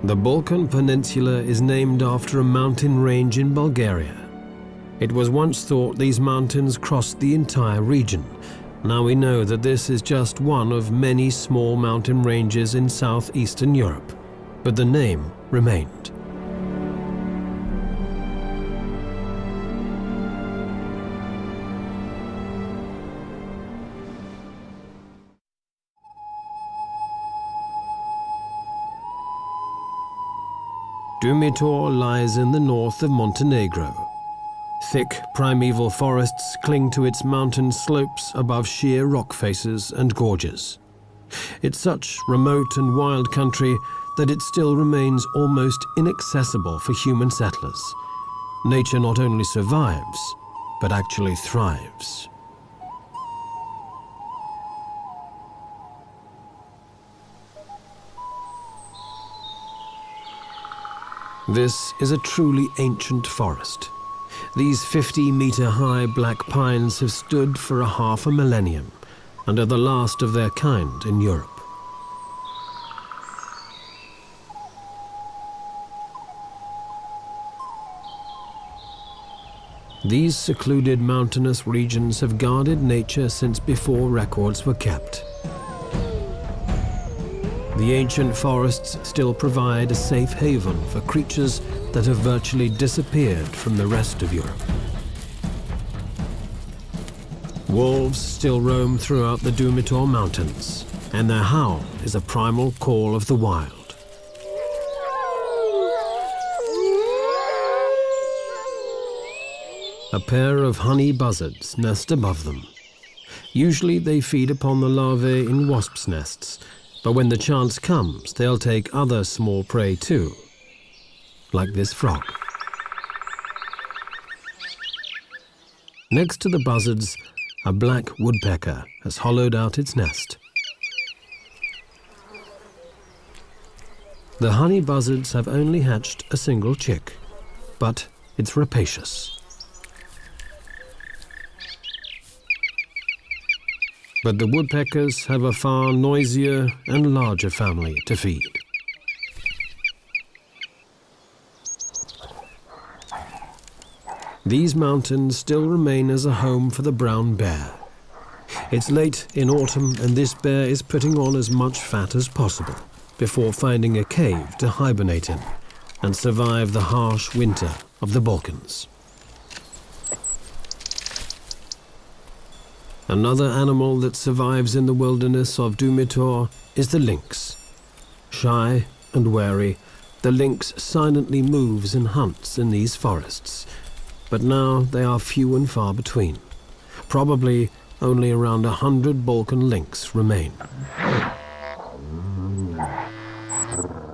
The Balkan Peninsula is named after a mountain range in Bulgaria. It was once thought these mountains crossed the entire region. Now we know that this is just one of many small mountain ranges in southeastern Europe, but the name remained. Dumitor lies in the north of Montenegro. Thick primeval forests cling to its mountain slopes above sheer rock faces and gorges. It's such remote and wild country that it still remains almost inaccessible for human settlers. Nature not only survives, but actually thrives. This is a truly ancient forest. These 50-meter-high black pines have stood for half a millennium and are the last of their kind in Europe. These secluded mountainous regions have guarded nature since before records were kept. The ancient forests still provide a safe haven for creatures that have virtually disappeared from the rest of Europe. Wolves still roam throughout the Dumitor Mountains, and their howl is a primal call of the wild. A pair of honey buzzards nest above them. Usually they feed upon the larvae in wasps' nests, but when the chance comes, they'll take other small prey too, like this frog. Next to the buzzards, a black woodpecker has hollowed out its nest. The honey buzzards have only hatched a single chick, but it's rapacious. But the woodpeckers have a far noisier and larger family to feed. These mountains still remain as a home for the brown bear. It's late in autumn and this bear is putting on as much fat as possible before finding a cave to hibernate in and survive the harsh winter of the Balkans. Another animal that survives in the wilderness of Dumitor is the lynx. Shy and wary, the lynx silently moves and hunts in these forests, but now they are few and far between. Probably only around 100 Balkan lynx remain.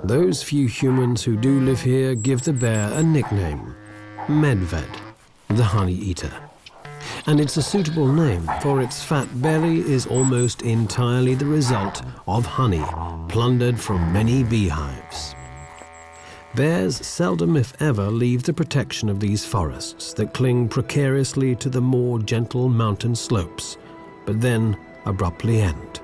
Those few humans who do live here give the bear a nickname, Medved, the honey eater. And it's a suitable name, for its fat belly is almost entirely the result of honey plundered from many beehives. Bears seldom, if ever, leave the protection of these forests that cling precariously to the more gentle mountain slopes, but then abruptly end.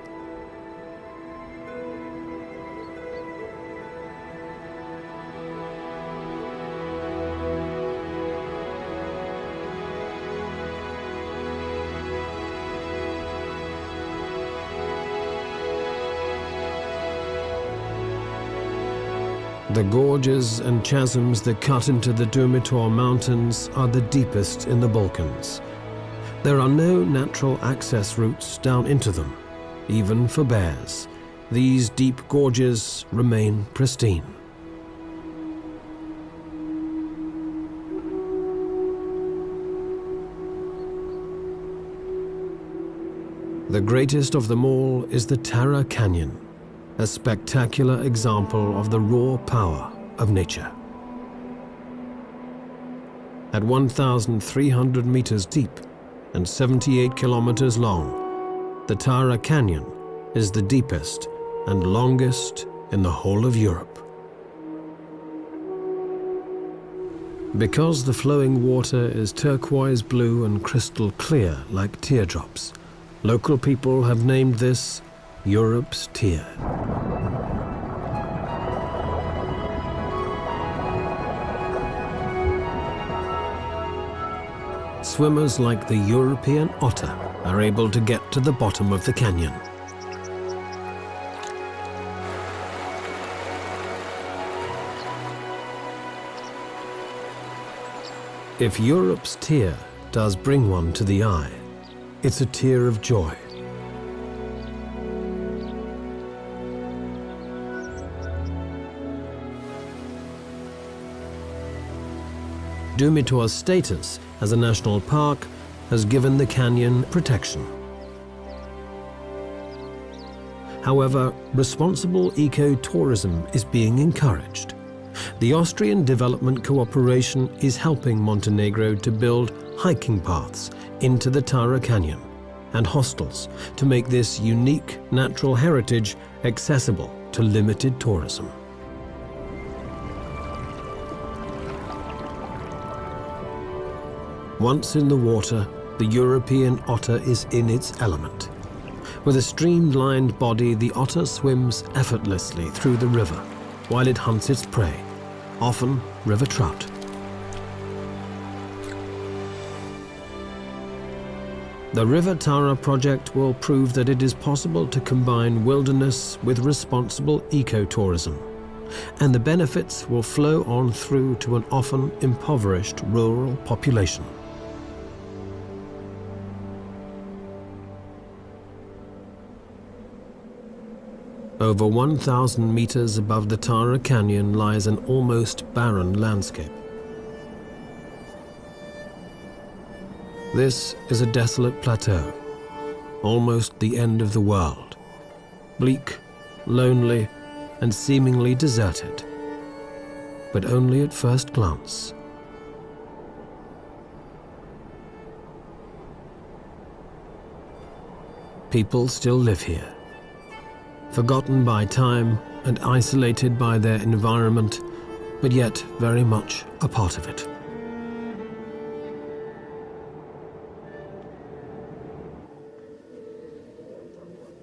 The gorges and chasms that cut into the Dumitor Mountains are the deepest in the Balkans. There are no natural access routes down into them, even for bears. These deep gorges remain pristine. The greatest of them all is the Tara Canyon, a spectacular example of the raw power of nature. At 1,300 meters deep and 78 kilometers long, the Tara Canyon is the deepest and longest in the whole of Europe. Because the flowing water is turquoise blue and crystal clear like teardrops, local people have named this Europe's Tear. swimmers like the European otter are able to get to the bottom of the canyon. If Europe's tear does bring one to the eye, it's a tear of joy. Dumitor's status as a national park has given the canyon protection. However, responsible eco-tourism is being encouraged. The Austrian Development Cooperation is helping Montenegro to build hiking paths into the Tara Canyon and hostels to make this unique natural heritage accessible to limited tourism. Once in the water, the European otter is in its element. With a streamlined body, the otter swims effortlessly through the river while it hunts its prey, often river trout. The River Tara project will prove that it is possible to combine wilderness with responsible ecotourism, and the benefits will flow on through to an often impoverished rural population. Over 1,000 meters above the Tara Canyon lies an almost barren landscape. This is a desolate plateau, almost the end of the world. Bleak, lonely, and seemingly deserted, but only at first glance. People still live here, forgotten by time and isolated by their environment, but yet very much a part of it.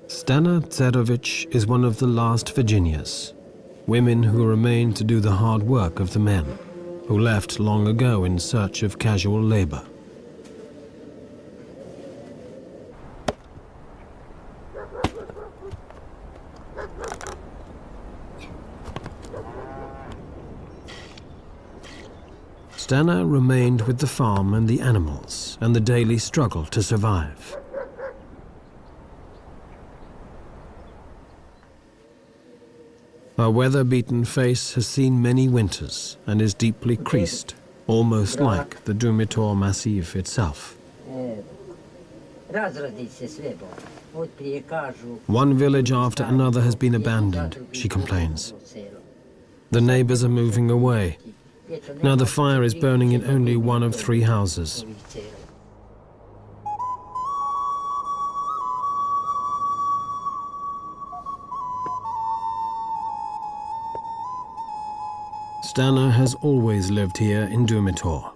Stana Tserovic is one of the last Virginias, women who remain to do the hard work of the men, who left long ago in search of casual labor. Stana remained with the farm and the animals and the daily struggle to survive. Her weather-beaten face has seen many winters and is deeply creased, almost like the Dumitor Massif itself. One village after another has been abandoned, she complains. The neighbors are moving away. Now the fire is burning in only one of 3 houses. Stana has always lived here in Dumitor.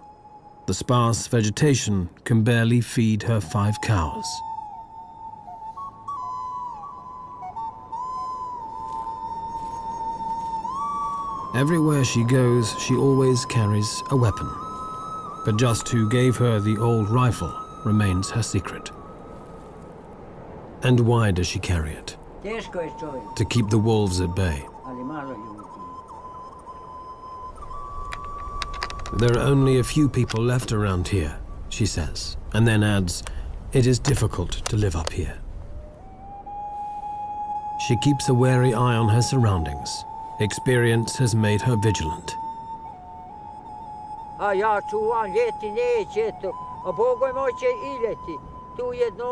The sparse vegetation can barely feed her 5 cows. Everywhere she goes, she always carries a weapon. But just who gave her the old rifle remains her secret. And why does she carry it? To keep the wolves at bay. There are only a few people left around here, she says, and then adds, it is difficult to live up here. She keeps a wary eye on her surroundings. Experience has made her vigilant.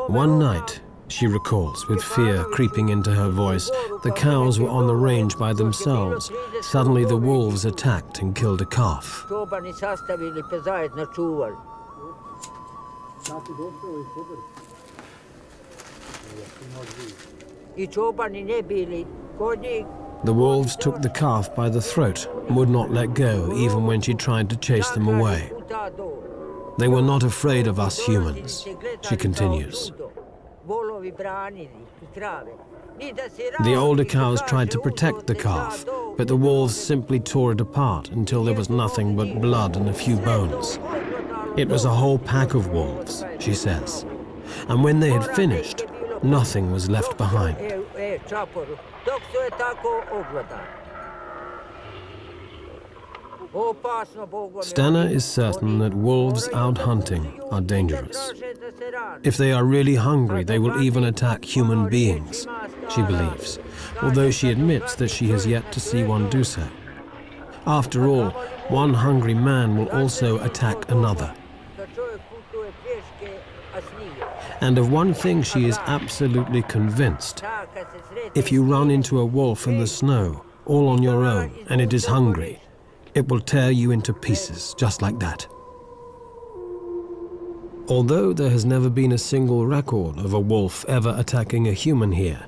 One night, she recalls, with fear creeping into her voice, the cows were on the range by themselves. Suddenly the wolves attacked and killed a calf. The wolves took the calf by the throat and would not let go even when she tried to chase them away. They were not afraid of us humans, she continues. The older cows tried to protect the calf, but the wolves simply tore it apart until there was nothing but blood and a few bones. It was a whole pack of wolves, she says. And when they had finished, nothing was left behind. Stana is certain that wolves out hunting are dangerous. If they are really hungry, they will even attack human beings, she believes, although she admits that she has yet to see one do so. After all, one hungry man will also attack another. And of one thing she is absolutely convinced: if you run into a wolf in the snow, all on your own, and it is hungry, it will tear you into pieces, just like that. Although there has never been a single record of a wolf ever attacking a human here,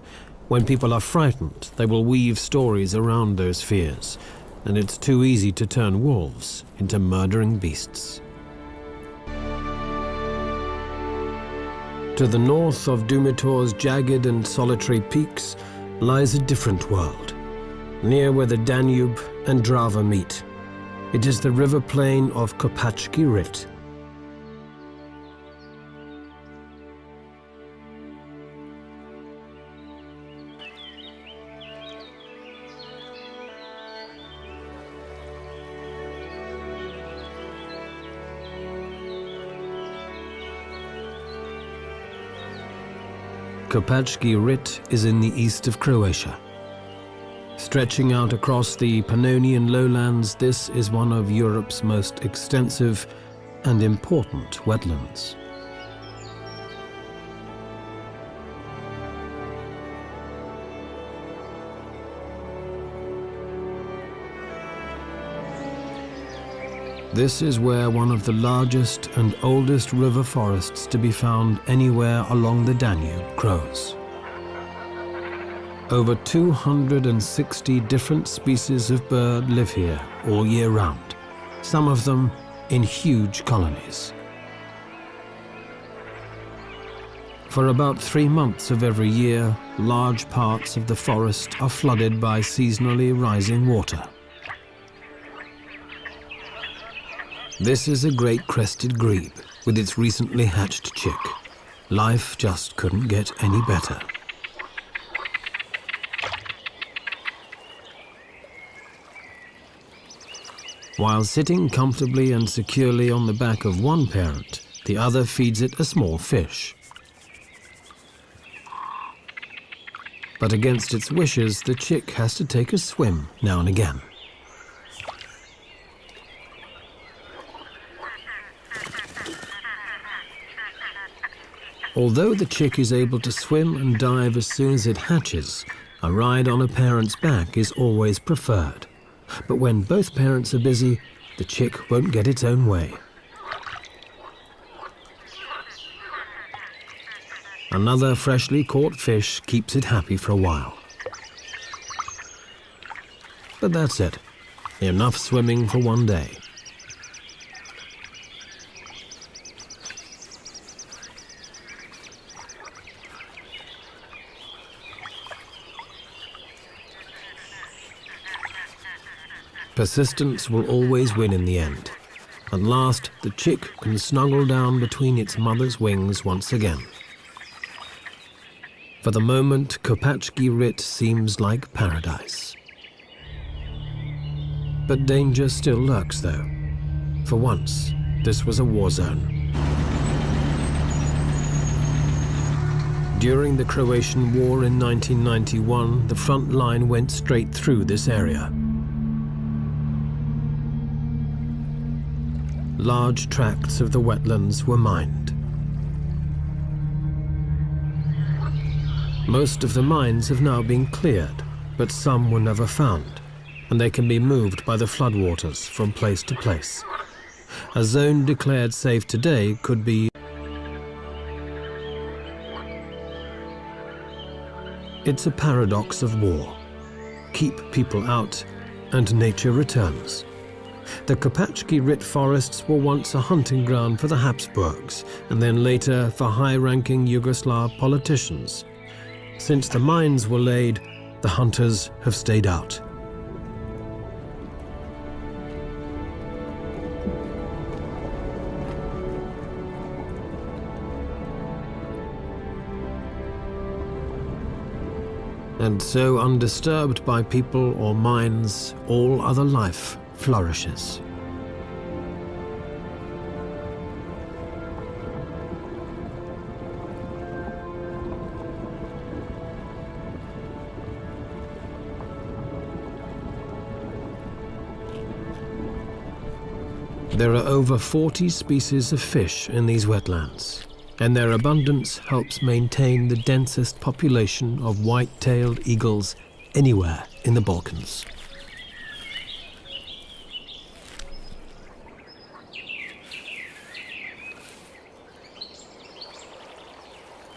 when people are frightened, they will weave stories around those fears, and it's too easy to turn wolves into murdering beasts. To the north of Dumitor's jagged and solitary peaks lies a different world, near where the Danube and Drava meet. It is the river plain of Kopacki Rit. Kopacki Rit is in the east of Croatia. Stretching out across the Pannonian lowlands, this is one of Europe's most extensive and important wetlands. This is where one of the largest and oldest river forests to be found anywhere along the Danube grows. Over 260 different species of bird live here all year round, some of them in huge colonies. For about 3 months of every year, large parts of the forest are flooded by seasonally rising water. This is a great crested grebe with its recently hatched chick. Life just couldn't get any better. While sitting comfortably and securely on the back of one parent, the other feeds it a small fish. But against its wishes, the chick has to take a swim now and again. Although the chick is able to swim and dive as soon as it hatches, a ride on a parent's back is always preferred. But when both parents are busy, the chick won't get its own way. Another freshly caught fish keeps it happy for a while. But that's it. Enough swimming for one day. Persistence will always win in the end. At last, the chick can snuggle down between its mother's wings once again. For the moment, Kopacki Rit seems like paradise. But danger still lurks, though. For once, this was a war zone. During the Croatian War in 1991, the front line went straight through this area. Large tracts of the wetlands were mined. Most of the mines have now been cleared, but some were never found, and they can be moved by the floodwaters from place to place. A zone declared safe today could be... It's a paradox of war. Keep people out, and nature returns. The Kopacki Rit forests were once a hunting ground for the Habsburgs, and then later for high-ranking Yugoslav politicians. Since the mines were laid, the hunters have stayed out. And so, undisturbed by people or mines, all other life flourishes. There are over 40 species of fish in these wetlands, and their abundance helps maintain the densest population of white-tailed eagles anywhere in the Balkans.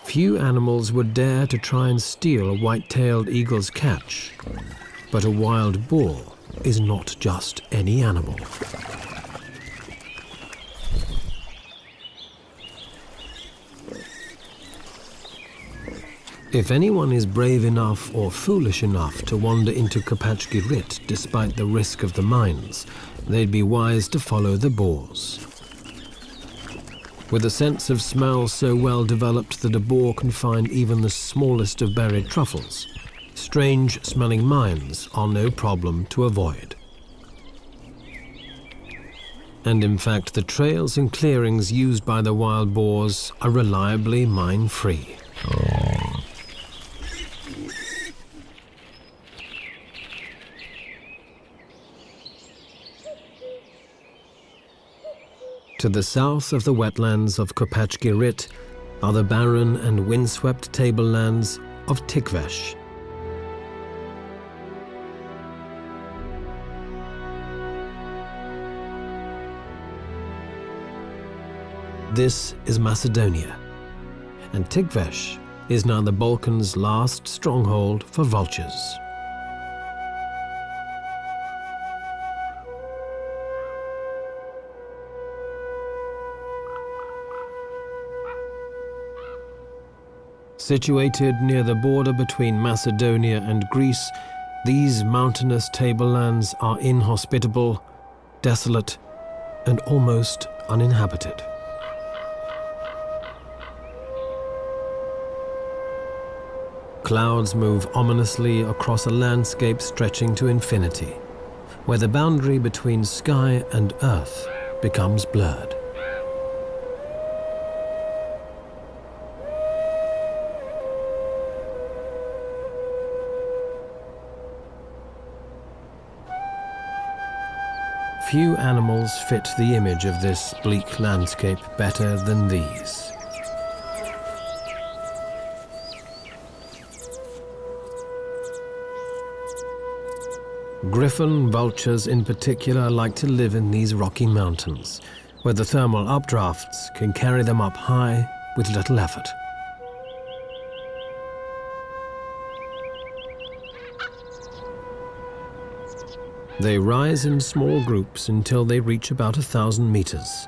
Few animals would dare to try and steal a white-tailed eagle's catch, but a wild boar is not just any animal. If anyone is brave enough or foolish enough to wander into Kopachki despite the risk of the mines, they'd be wise to follow the boars. With a sense of smell so well developed that a boar can find even the smallest of buried truffles, strange-smelling mines are no problem to avoid. And in fact, the trails and clearings used by the wild boars are reliably mine-free. To the south of the wetlands of Kopachki are the barren and windswept tablelands of Tikvesh. This is Macedonia, and Tikvesh is now the Balkans' last stronghold for vultures. Situated near the border between Macedonia and Greece, these mountainous tablelands are inhospitable, desolate, and almost uninhabited. Clouds move ominously across a landscape stretching to infinity, where the boundary between sky and earth becomes blurred. Few animals fit the image of this bleak landscape better than these. Griffon vultures in particular like to live in these rocky mountains, where the thermal updrafts can carry them up high with little effort. They rise in small groups until they reach about 1,000 meters,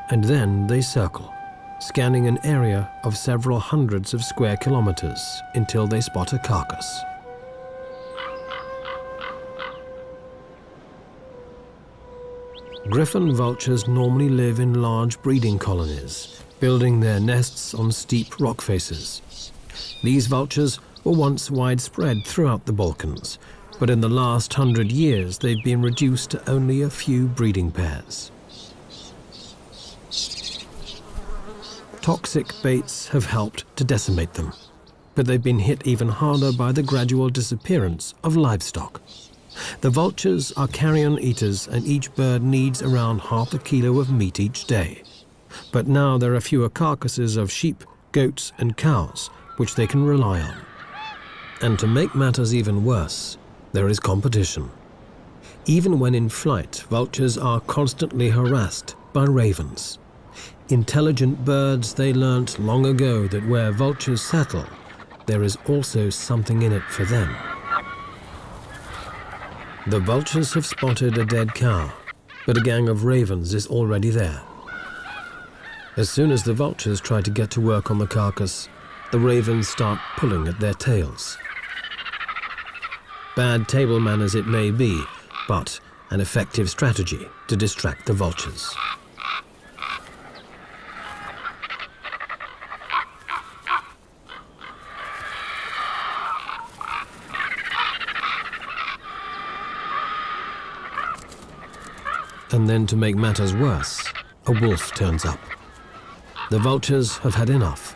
and then they circle, scanning an area of several hundreds of square kilometers until they spot a carcass. Griffon vultures normally live in large breeding colonies, building their nests on steep rock faces. These vultures were once widespread throughout the Balkans, but in the last 100 years they've been reduced to only a few breeding pairs. Toxic baits have helped to decimate them, but they've been hit even harder by the gradual disappearance of livestock. The vultures are carrion eaters, and each bird needs around half a kilo of meat each day. But now there are fewer carcasses of sheep, goats and cows, which they can rely on. And to make matters even worse, there is competition. Even when in flight, vultures are constantly harassed by ravens. Intelligent birds, they learnt long ago that where vultures settle, there is also something in it for them. The vultures have spotted a dead cow, but a gang of ravens is already there. As soon as the vultures try to get to work on the carcass, the ravens start pulling at their tails. Bad table manners it may be, but an effective strategy to distract the vultures. And then, to make matters worse, a wolf turns up. The vultures have had enough,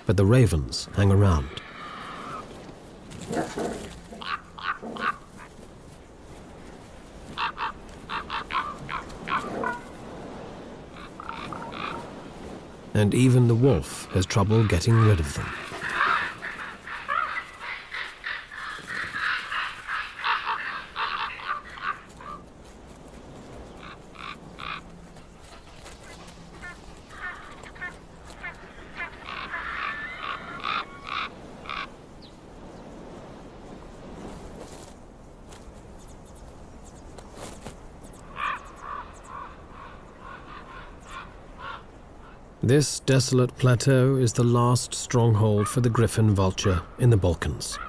but the ravens hang around. And even the wolf has trouble getting rid of them. This desolate plateau is the last stronghold for the griffon vulture in the Balkans.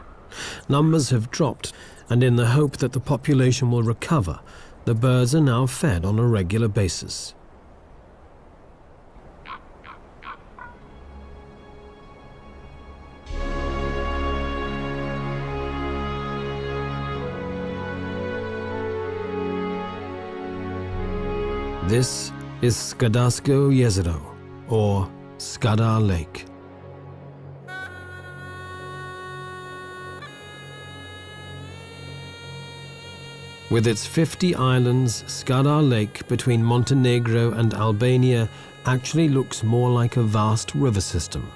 Numbers have dropped, and in the hope that the population will recover, the birds are now fed on a regular basis. This is Skadasko Jezero, or Skadar Lake. With its 50 islands, Skadar Lake between Montenegro and Albania actually looks more like a vast river system.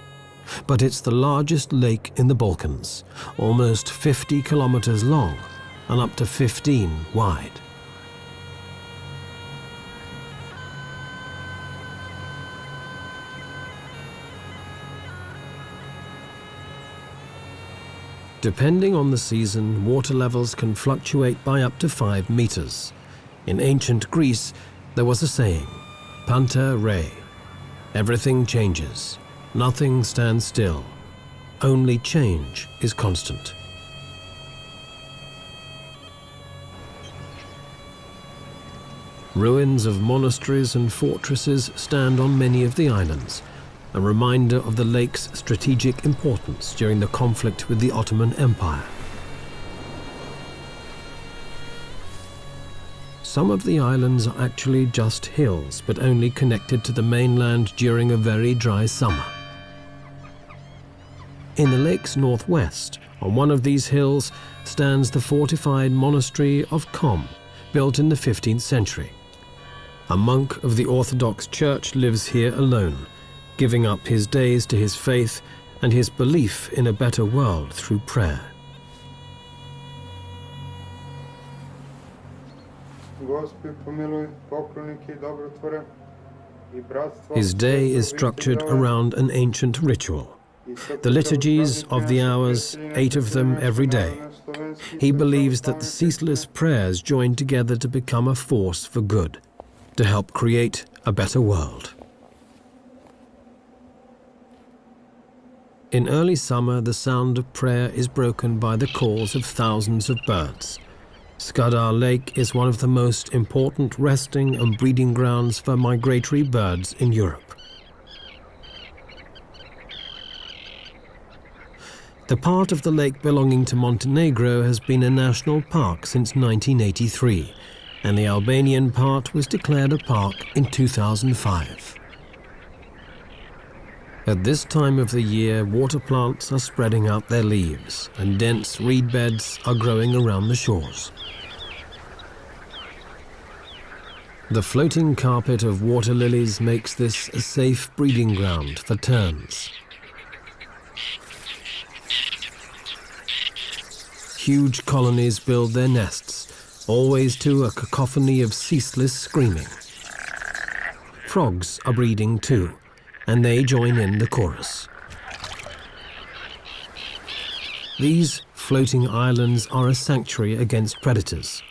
But it's the largest lake in the Balkans, almost 50 kilometers long and up to 15 wide. Depending on the season, water levels can fluctuate by up to 5 meters. In ancient Greece, there was a saying, Panta rei. Everything changes. Nothing stands still. Only change is constant. Ruins of monasteries and fortresses stand on many of the islands, a reminder of the lake's strategic importance during the conflict with the Ottoman Empire. Some of the islands are actually just hills, but only connected to the mainland during a very dry summer. In the lake's northwest, on one of these hills, stands the fortified monastery of Kom, built in the 15th century. A monk of the Orthodox Church lives here alone, giving up his days to his faith and his belief in a better world through prayer. His day is structured around an ancient ritual. The liturgies of the hours, 8 of them every day. He believes that the ceaseless prayers join together to become a force for good, to help create a better world. In early summer, the sound of prayer is broken by the calls of thousands of birds. Skadar Lake is one of the most important resting and breeding grounds for migratory birds in Europe. The part of the lake belonging to Montenegro has been a national park since 1983, and the Albanian part was declared a park in 2005. At this time of the year, water plants are spreading out their leaves, and dense reed beds are growing around the shores. The floating carpet of water lilies makes this a safe breeding ground for terns. Huge colonies build their nests, always to a cacophony of ceaseless screaming. Frogs are breeding too, and they join in the chorus. These floating islands are a sanctuary against predators,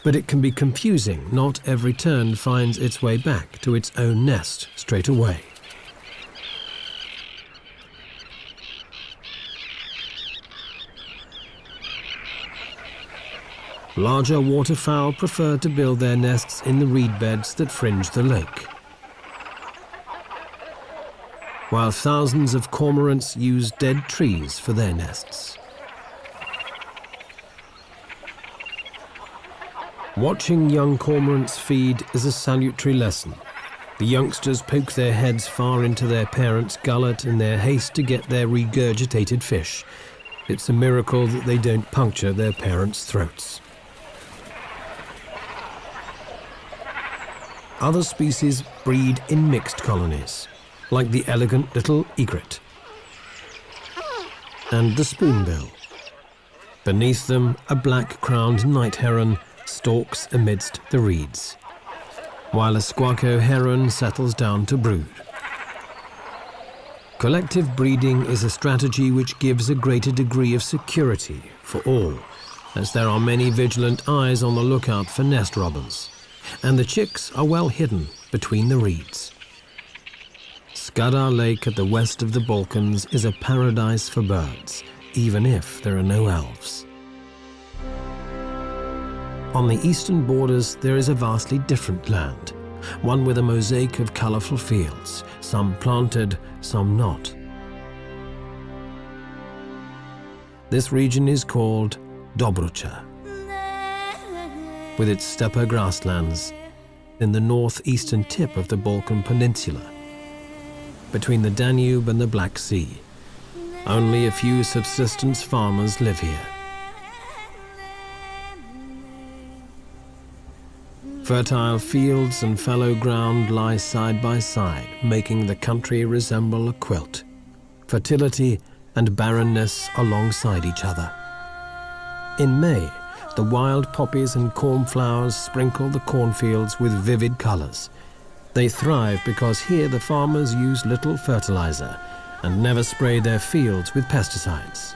but it can be confusing. Not every tern finds its way back to its own nest straight away. Larger waterfowl prefer to build their nests in the reed beds that fringe the lake, while thousands of cormorants use dead trees for their nests. Watching young cormorants feed is a salutary lesson. The youngsters poke their heads far into their parents' gullet in their haste to get their regurgitated fish. It's a miracle that they don't puncture their parents' throats. Other species breed in mixed colonies, like the elegant little egret and the spoonbill. Beneath them, a black-crowned night heron stalks amidst the reeds, while a squacco heron settles down to brood. Collective breeding is a strategy which gives a greater degree of security for all, as there are many vigilant eyes on the lookout for nest robbers, and the chicks are well hidden between the reeds. Skadar Lake at the west of the Balkans is a paradise for birds, even if there are no elves. On the eastern borders, there is a vastly different land, one with a mosaic of colorful fields, some planted, some not. This region is called Dobrucha, with its steppe grasslands in the northeastern tip of the Balkan Peninsula, between the Danube and the Black Sea. Only a few subsistence farmers live here. Fertile fields and fallow ground lie side by side, making the country resemble a quilt. Fertility and barrenness alongside each other. In May, the wild poppies and cornflowers sprinkle the cornfields with vivid colors. They thrive because here the farmers use little fertilizer and never spray their fields with pesticides.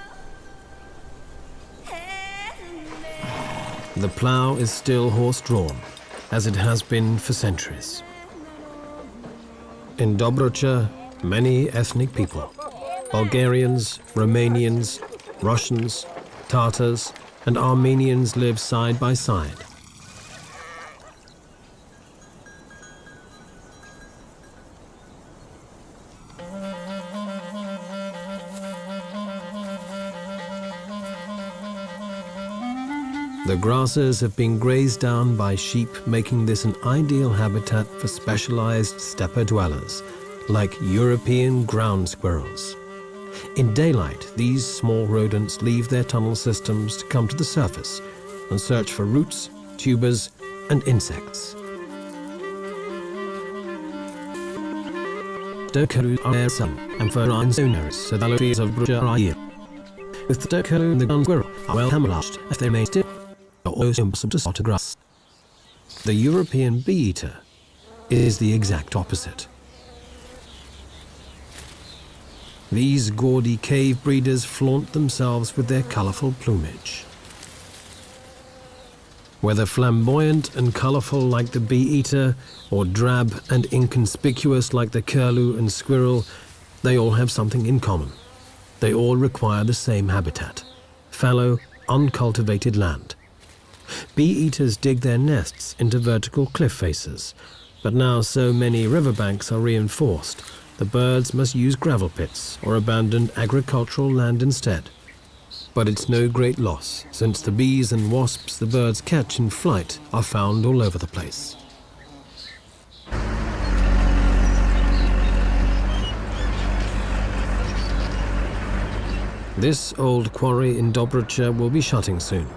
The plow is still horse-drawn, as it has been for centuries. In Dobrucha, many ethnic people, Bulgarians, Romanians, Russians, Tatars, and Armenians live side by side. The grasses have been grazed down by sheep, making this an ideal habitat for specialized steppe dwellers, like European ground squirrels. In daylight, these small rodents leave their tunnel systems to come to the surface and search for roots, tubers, and insects. Dokalu are some, and for sonaris, so the trees of Bruja are here. With the dokalu and the ground squirrel are well camouflaged, as they may still are also impossible to spot a grass. The European bee-eater is the exact opposite. These gaudy cave breeders flaunt themselves with their colorful plumage. Whether flamboyant and colorful like the bee-eater, or drab and inconspicuous like the curlew and squirrel, they all have something in common. They all require the same habitat: fallow, uncultivated land. Bee-eaters dig their nests into vertical cliff faces, but now so many riverbanks are reinforced, the birds must use gravel pits or abandoned agricultural land instead. But it's no great loss, since the bees and wasps the birds catch in flight are found all over the place. This old quarry in Dobrucha will be shutting soon.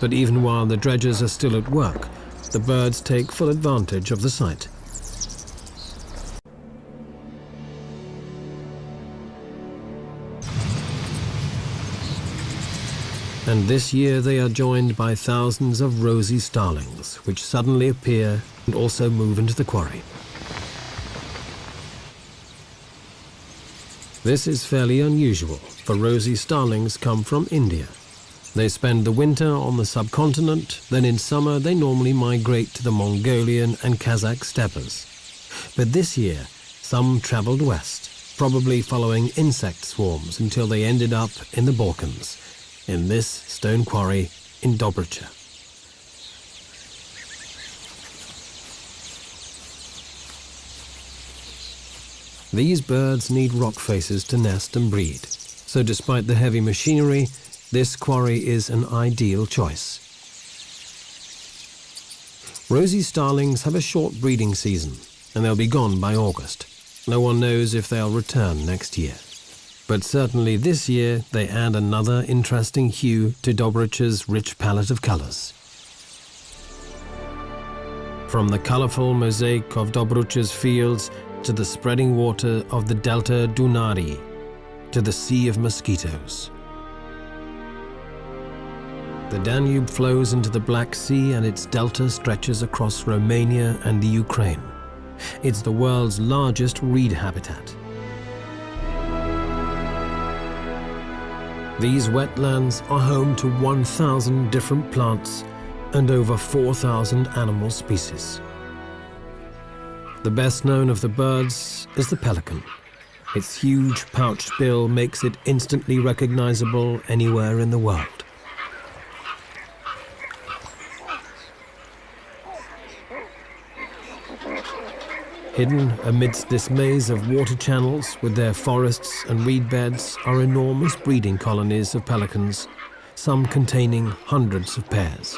But even while the dredgers are still at work, the birds take full advantage of the site. And this year they are joined by thousands of rosy starlings, which suddenly appear and also move into the quarry. This is fairly unusual, for rosy starlings come from India. They spend the winter on the subcontinent, then in summer they normally migrate to the Mongolian and Kazakh steppes. But this year, some traveled west, probably following insect swarms until they ended up in the Balkans, in this stone quarry in Dobrucha. These birds need rock faces to nest and breed, so despite the heavy machinery, this quarry is an ideal choice. Rosy starlings have a short breeding season, and they'll be gone by August. No one knows if they'll return next year. But certainly this year they add another interesting hue to Dobric's rich palette of colours. From the colourful mosaic of Dobric's fields to the spreading water of the Delta Dunari, to the sea of mosquitoes. The Danube flows into the Black Sea and its delta stretches across Romania and the Ukraine. It's the world's largest reed habitat. These wetlands are home to 1,000 different plants and over 4,000 animal species. The best known of the birds is the pelican. Its huge pouched bill makes it instantly recognizable anywhere in the world. Hidden amidst this maze of water channels with their forests and reed beds are enormous breeding colonies of pelicans, some containing hundreds of pairs.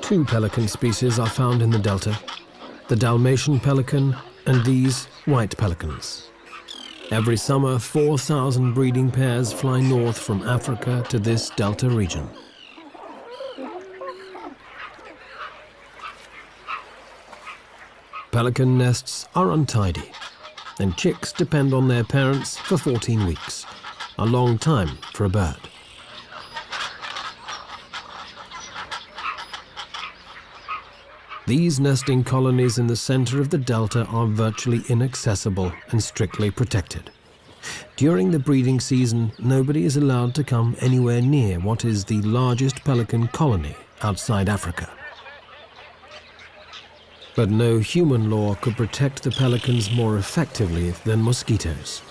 2 pelican species are found in the delta, the Dalmatian pelican and these white pelicans. Every summer, 4,000 breeding pairs fly north from Africa to this delta region. Pelican nests are untidy, and chicks depend on their parents for 14 weeks, a long time for a bird. These nesting colonies in the center of the delta are virtually inaccessible and strictly protected. During the breeding season, nobody is allowed to come anywhere near what is the largest pelican colony outside Africa. But no human law could protect the pelicans more effectively than mosquitoes.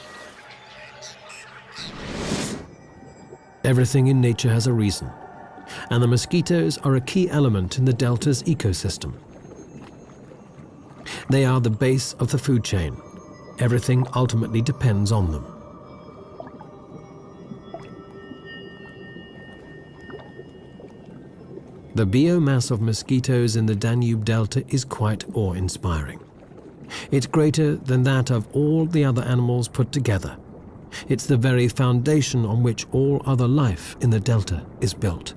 Everything in nature has a reason, and the mosquitoes are a key element in the delta's ecosystem. They are the base of the food chain. Everything ultimately depends on them. The biomass of mosquitoes in the Danube Delta is quite awe-inspiring. It's greater than that of all the other animals put together. It's the very foundation on which all other life in the Delta is built.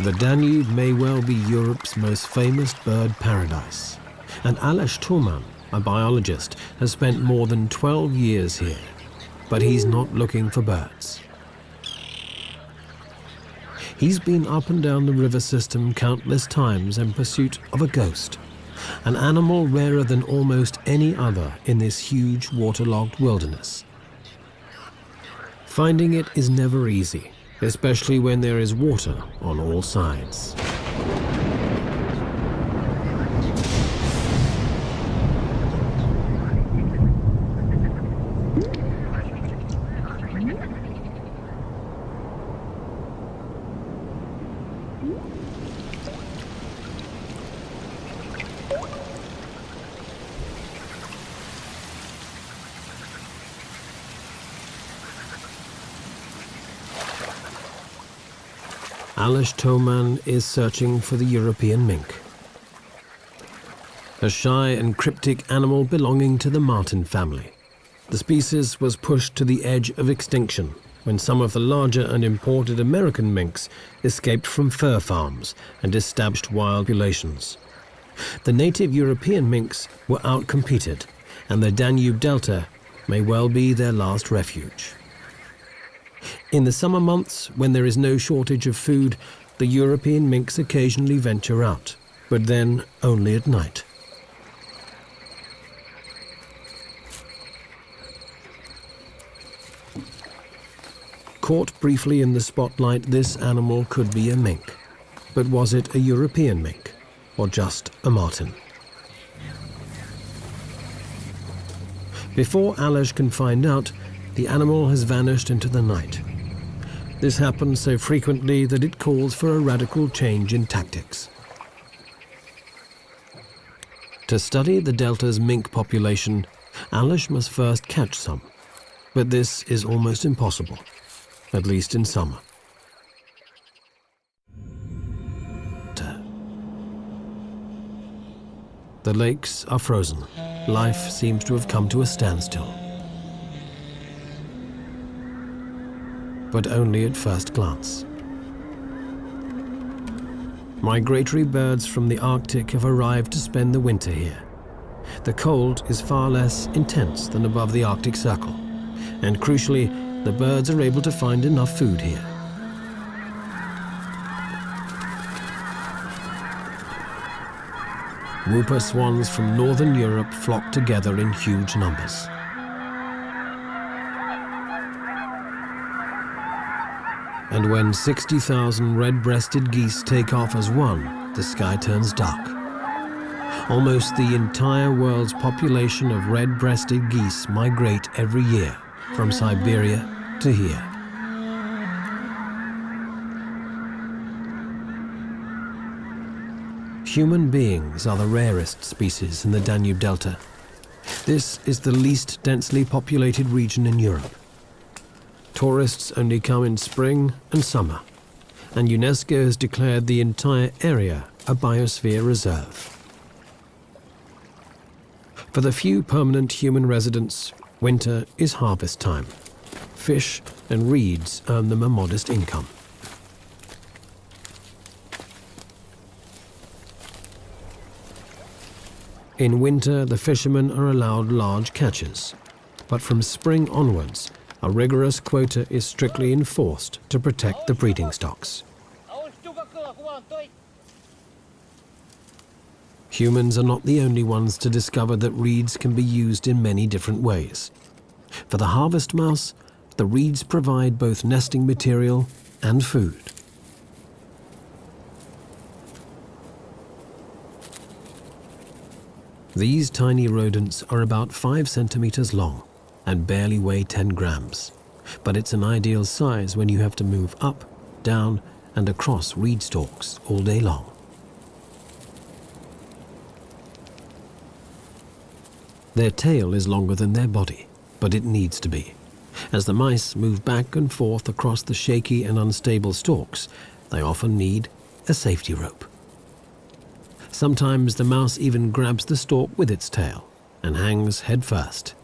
The Danube may well be Europe's most famous bird paradise, and Aleš Toman, a biologist, has spent more than 12 years here, but he's not looking for birds. He's been up and down the river system countless times in pursuit of a ghost, an animal rarer than almost any other in this huge waterlogged wilderness. Finding it is never easy, especially when there is water on all sides. Aleš Toman is searching for the European mink, a shy and cryptic animal belonging to the marten family. The species was pushed to the edge of extinction when some of the larger and imported American minks escaped from fur farms and established wild populations. The native European minks were outcompeted, and the Danube Delta may well be their last refuge. In the summer months, when there is no shortage of food, the European minks occasionally venture out, but then only at night. Caught briefly in the spotlight, this animal could be a mink. But was it a European mink, or just a marten? Before Aleš can find out, the animal has vanished into the night. This happens so frequently that it calls for a radical change in tactics. To study the delta's mink population, Alish must first catch some, but this is almost impossible, at least in summer. The lakes are frozen. Life seems to have come to a standstill. But only at first glance. Migratory birds from the Arctic have arrived to spend the winter here. The cold is far less intense than above the Arctic Circle, and crucially, the birds are able to find enough food here. Whooper swans from northern Europe flock together in huge numbers. And when 60,000 red-breasted geese take off as one, the sky turns dark. Almost the entire world's population of red-breasted geese migrate every year from Siberia to here. Human beings are the rarest species in the Danube Delta. This is the least densely populated region in Europe. Tourists only come in spring and summer, and UNESCO has declared the entire area a biosphere reserve. For the few permanent human residents, winter is harvest time. Fish and reeds earn them a modest income. In winter, the fishermen are allowed large catches, but from spring onwards, a rigorous quota is strictly enforced to protect the breeding stocks. Humans are not the only ones to discover that reeds can be used in many different ways. For the harvest mouse, the reeds provide both nesting material and food. These tiny rodents are about 5 centimeters long and barely weigh 10 grams. But it's an ideal size when you have to move up, down, and across reed stalks all day long. Their tail is longer than their body, but it needs to be. As the mice move back and forth across the shaky and unstable stalks, they often need a safety rope. Sometimes the mouse even grabs the stalk with its tail and hangs head first.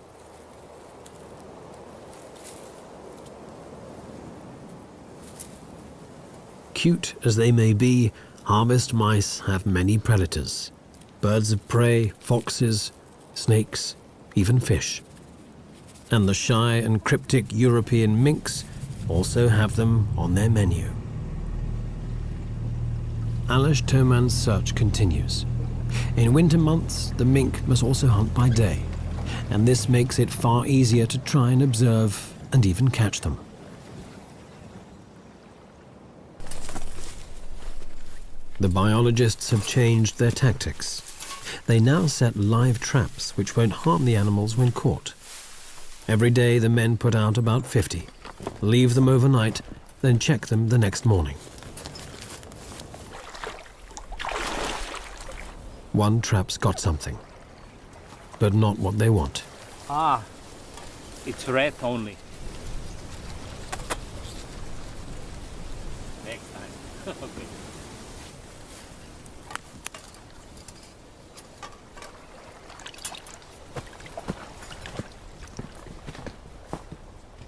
Cute as they may be, harvest mice have many predators. Birds of prey, foxes, snakes, even fish. And the shy and cryptic European minks also have them on their menu. Alish Toman's search continues. In winter months, the mink must also hunt by day, and this makes it far easier to try and observe and even catch them. The biologists have changed their tactics. They now set live traps which won't harm the animals when caught. Every day the men put out about 50, leave them overnight, then check them the next morning. One trap's got something, but not what they want. Ah, it's red only. Next time. Okay.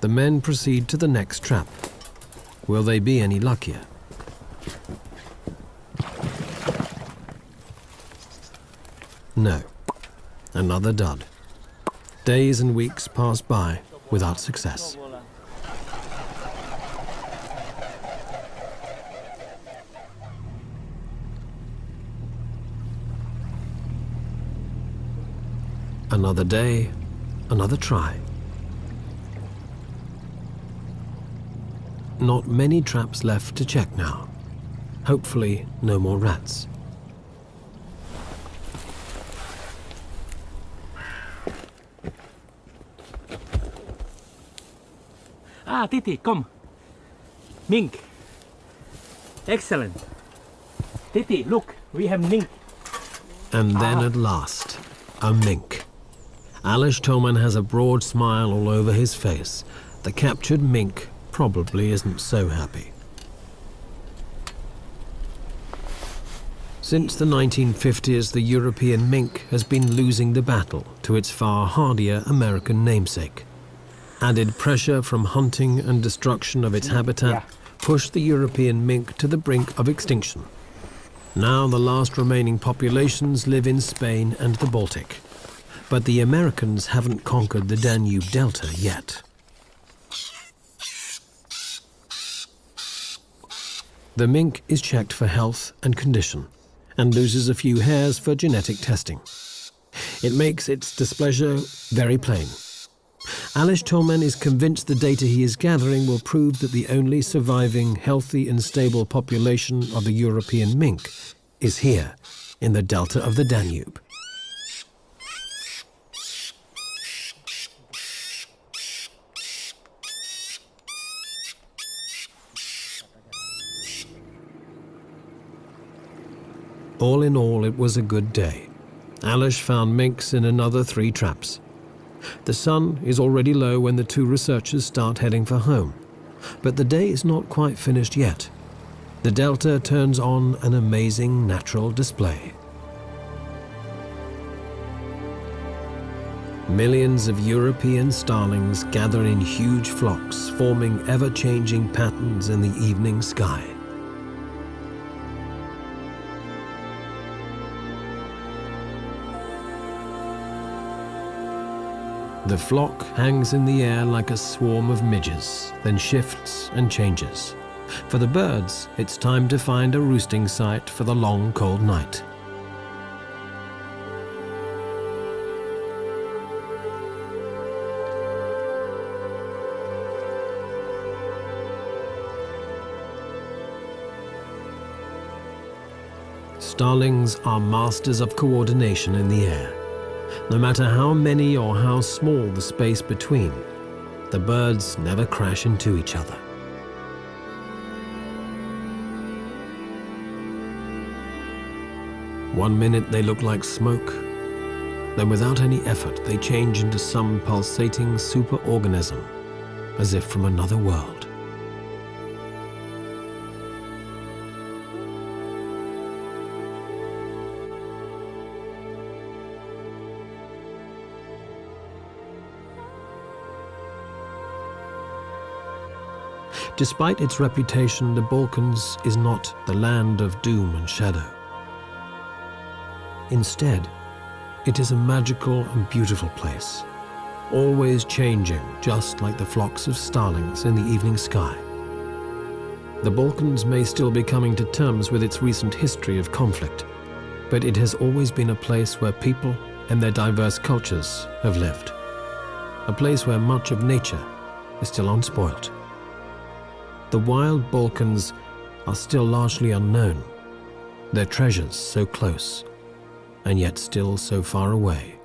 The men proceed to the next trap. Will they be any luckier? No. Another dud. Days and weeks pass by without success. Another day, another try. Not many traps left to check now. Hopefully, no more rats. Ah, Titi, come. Mink. Excellent. Titi, look, we have mink. And then at last, a mink. Alish Toman has a broad smile all over his face. The captured mink probably isn't so happy. Since the 1950s, the European mink has been losing the battle to its far hardier American namesake. Added pressure from hunting and destruction of its habitat pushed the European mink to the brink of extinction. Now the last remaining populations live in Spain and the Baltic. But the Americans haven't conquered the Danube Delta yet. The mink is checked for health and condition, and loses a few hairs for genetic testing. It makes its displeasure very plain. Alish Toman is convinced the data he is gathering will prove that the only surviving healthy and stable population of the European mink is here, in the delta of the Danube. All in all, it was a good day. Alish found minks in another 3 traps. The sun is already low when the 2 researchers start heading for home. But the day is not quite finished yet. The delta turns on an amazing natural display. Millions of European starlings gather in huge flocks, forming ever-changing patterns in the evening sky. The flock hangs in the air like a swarm of midges, then shifts and changes. For the birds, it's time to find a roosting site for the long, cold night. Starlings are masters of coordination in the air. No matter how many or how small the space between, the birds never crash into each other. One minute they look like smoke, then without any effort they change into some pulsating superorganism, as if from another world. Despite its reputation, the Balkans is not the land of doom and shadow. Instead, it is a magical and beautiful place, always changing, just like the flocks of starlings in the evening sky. The Balkans may still be coming to terms with its recent history of conflict, but it has always been a place where people and their diverse cultures have lived. A place where much of nature is still unspoilt. The wild Balkans are still largely unknown, their treasures so close, and yet still so far away.